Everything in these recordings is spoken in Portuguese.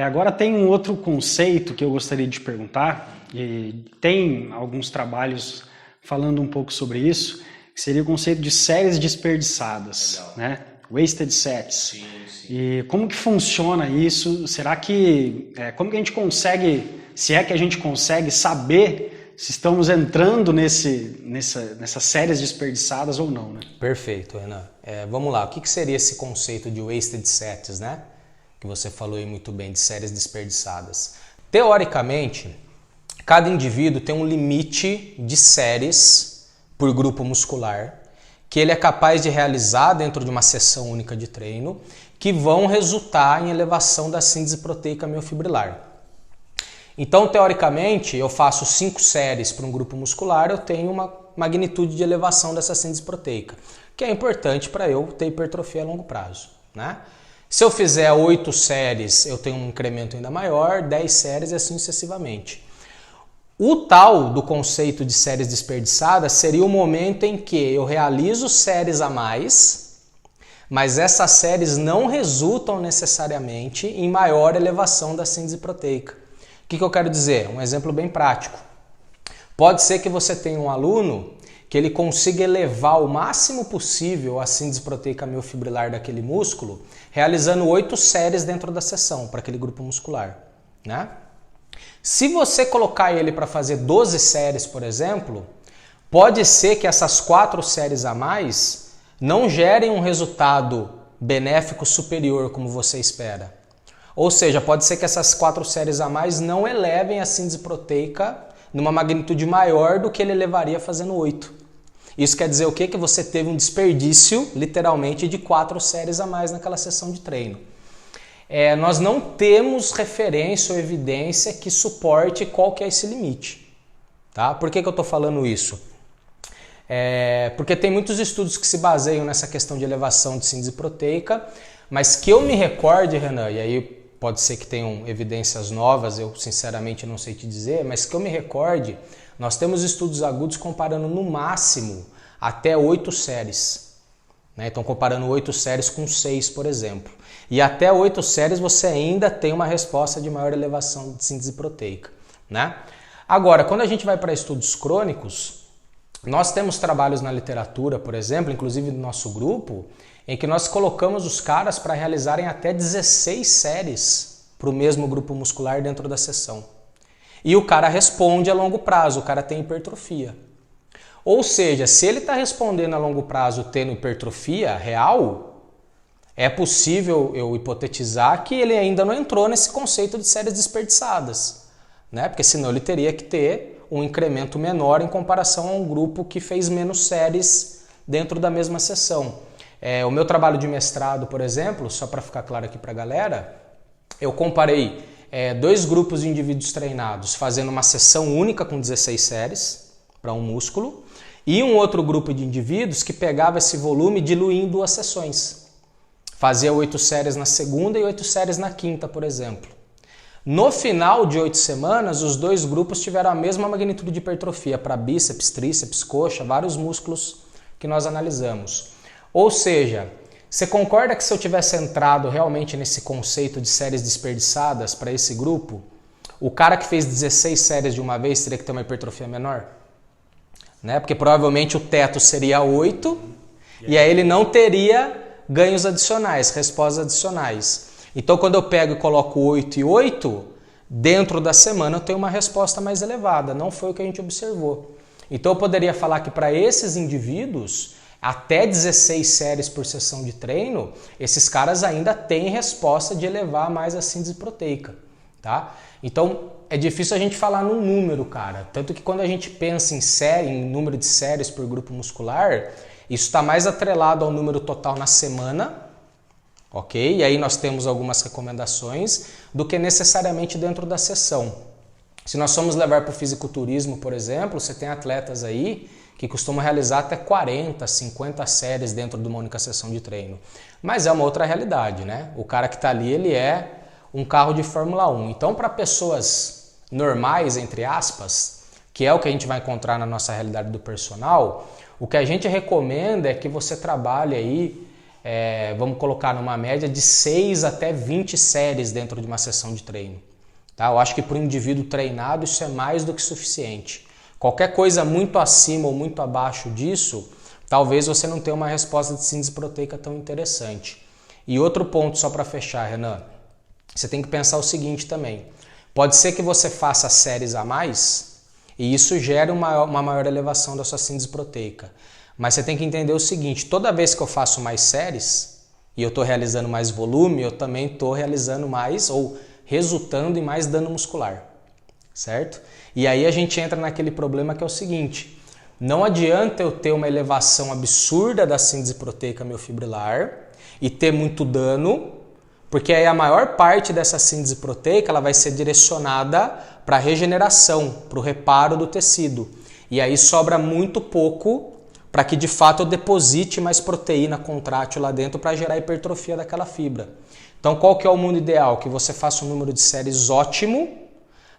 Agora tem um outro conceito que eu gostaria de perguntar, e tem alguns trabalhos falando um pouco sobre isso, que seria o conceito de séries desperdiçadas, né? Wasted sets. Sim. E como que funciona isso? Será que, como que a gente consegue, se é que a gente consegue saber se estamos entrando nessas séries desperdiçadas ou não, né? Perfeito, Renan. Vamos lá, o que seria esse conceito de wasted sets, né? Que você falou aí muito bem, de séries desperdiçadas. Teoricamente, cada indivíduo tem um limite de séries por grupo muscular que ele é capaz de realizar dentro de uma sessão única de treino, que vão resultar em elevação da síntese proteica miofibrilar. Então, teoricamente, eu faço 5 séries para um grupo muscular, eu tenho uma magnitude de elevação dessa síntese proteica, que é importante para eu ter hipertrofia a longo prazo, né? Se eu fizer 8 séries, eu tenho um incremento ainda maior, 10 séries e assim sucessivamente. O tal do conceito de séries desperdiçadas seria o momento em que eu realizo séries a mais, mas essas séries não resultam necessariamente em maior elevação da síntese proteica. O que eu quero dizer? Um exemplo bem prático. Pode ser que você tenha um aluno que ele consiga elevar o máximo possível a síntese proteica miofibrilar daquele músculo, realizando 8 séries dentro da sessão para aquele grupo muscular, né? Se você colocar ele para fazer 12 séries, por exemplo, pode ser que essas 4 séries a mais não gerem um resultado benéfico superior como você espera. Ou seja, pode ser que essas 4 séries a mais não elevem a síntese proteica numa magnitude maior do que ele levaria fazendo 8. Isso quer dizer o quê? Que você teve um desperdício, literalmente, de 4 séries a mais naquela sessão de treino. Nós não temos referência ou evidência que suporte qual que é esse limite. Tá? Por que eu estou falando isso? Porque tem muitos estudos que se baseiam nessa questão de elevação de síntese proteica, mas que eu me recorde, Renan, e aí pode ser que tenham evidências novas, eu sinceramente não sei te dizer, mas que eu me recorde, nós temos estudos agudos comparando no máximo até 8 séries. Né? Então comparando 8 séries com 6, por exemplo. E até 8 séries você ainda tem uma resposta de maior elevação de síntese proteica, né? Agora, quando a gente vai para estudos crônicos, nós temos trabalhos na literatura, por exemplo, inclusive no nosso grupo, em que nós colocamos os caras para realizarem até 16 séries para o mesmo grupo muscular dentro da sessão. E o cara responde a longo prazo, o cara tem hipertrofia. Ou seja, se ele está respondendo a longo prazo tendo hipertrofia real, é possível eu hipotetizar que ele ainda não entrou nesse conceito de séries desperdiçadas, né? Porque senão ele teria que ter um incremento menor em comparação a um grupo que fez menos séries dentro da mesma sessão. O meu trabalho de mestrado, por exemplo, só para ficar claro aqui para a galera, eu comparei 2 grupos de indivíduos treinados fazendo uma sessão única com 16 séries para um músculo e um outro grupo de indivíduos que pegava esse volume e diluía em 2 sessões. Fazia 8 séries na segunda e 8 séries na quinta, por exemplo. No final de 8 semanas, os 2 grupos tiveram a mesma magnitude de hipertrofia para bíceps, tríceps, coxa, vários músculos que nós analisamos. Ou seja, você concorda que se eu tivesse entrado realmente nesse conceito de séries desperdiçadas para esse grupo, o cara que fez 16 séries de uma vez teria que ter uma hipertrofia menor? Né? Porque provavelmente o teto seria 8 e aí ele não teria ganhos adicionais, respostas adicionais. Então, quando eu pego e coloco 8 e 8, dentro da semana eu tenho uma resposta mais elevada. Não foi o que a gente observou. Então, eu poderia falar que para esses indivíduos, até 16 séries por sessão de treino, esses caras ainda têm resposta de elevar mais a síntese proteica. Tá? Então, é difícil a gente falar num número, cara. Tanto que quando a gente pensa em série, em número de séries por grupo muscular, isso está mais atrelado ao número total na semana, ok? E aí nós temos algumas recomendações do que necessariamente dentro da sessão. Se nós formos levar para o fisiculturismo, por exemplo, você tem atletas aí que costumam realizar até 40, 50 séries dentro de uma única sessão de treino. Mas é uma outra realidade, né? O cara que está ali, ele é um carro de Fórmula 1. Então, para pessoas normais, entre aspas, que é o que a gente vai encontrar na nossa realidade do personal, o que a gente recomenda é que você trabalhe aí vamos colocar numa média de 6 até 20 séries dentro de uma sessão de treino. Tá? Eu acho que para um indivíduo treinado isso é mais do que suficiente. Qualquer coisa muito acima ou muito abaixo disso, talvez você não tenha uma resposta de síntese proteica tão interessante. E outro ponto só para fechar, Renan, você tem que pensar o seguinte também. Pode ser que você faça séries a mais e isso gere uma maior elevação da sua síntese proteica. Mas você tem que entender o seguinte, toda vez que eu faço mais séries e eu estou realizando mais volume, eu também estou realizando mais ou resultando em mais dano muscular, certo? E aí a gente entra naquele problema que é o seguinte, não adianta eu ter uma elevação absurda da síntese proteica miofibrilar e ter muito dano, porque aí a maior parte dessa síntese proteica ela vai ser direcionada para a regeneração, para o reparo do tecido. E aí sobra muito pouco para que de fato eu deposite mais proteína contrátil lá dentro para gerar hipertrofia daquela fibra. Então qual que é o mundo ideal? Que você faça um número de séries ótimo,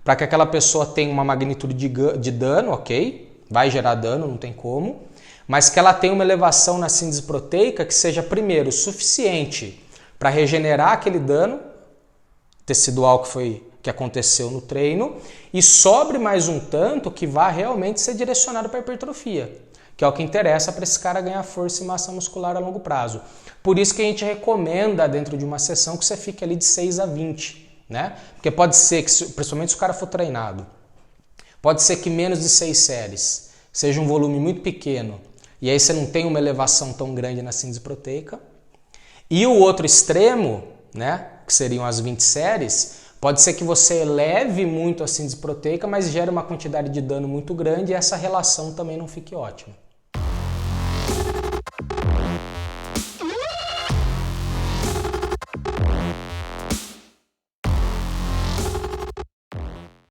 para que aquela pessoa tenha uma magnitude de dano, ok? Vai gerar dano, não tem como, mas que ela tenha uma elevação na síntese proteica que seja primeiro suficiente para regenerar aquele dano tecidual que aconteceu no treino e sobre mais um tanto que vá realmente ser direcionado para a hipertrofia, que é o que interessa para esse cara ganhar força e massa muscular a longo prazo. Por isso que a gente recomenda dentro de uma sessão que você fique ali de 6 a 20, né? Porque pode ser que, principalmente se o cara for treinado, pode ser que menos de 6 séries seja um volume muito pequeno e aí você não tem uma elevação tão grande na síntese proteica. E o outro extremo, né, que seriam as 20 séries, pode ser que você eleve muito a síntese proteica, mas gere uma quantidade de dano muito grande e essa relação também não fique ótima.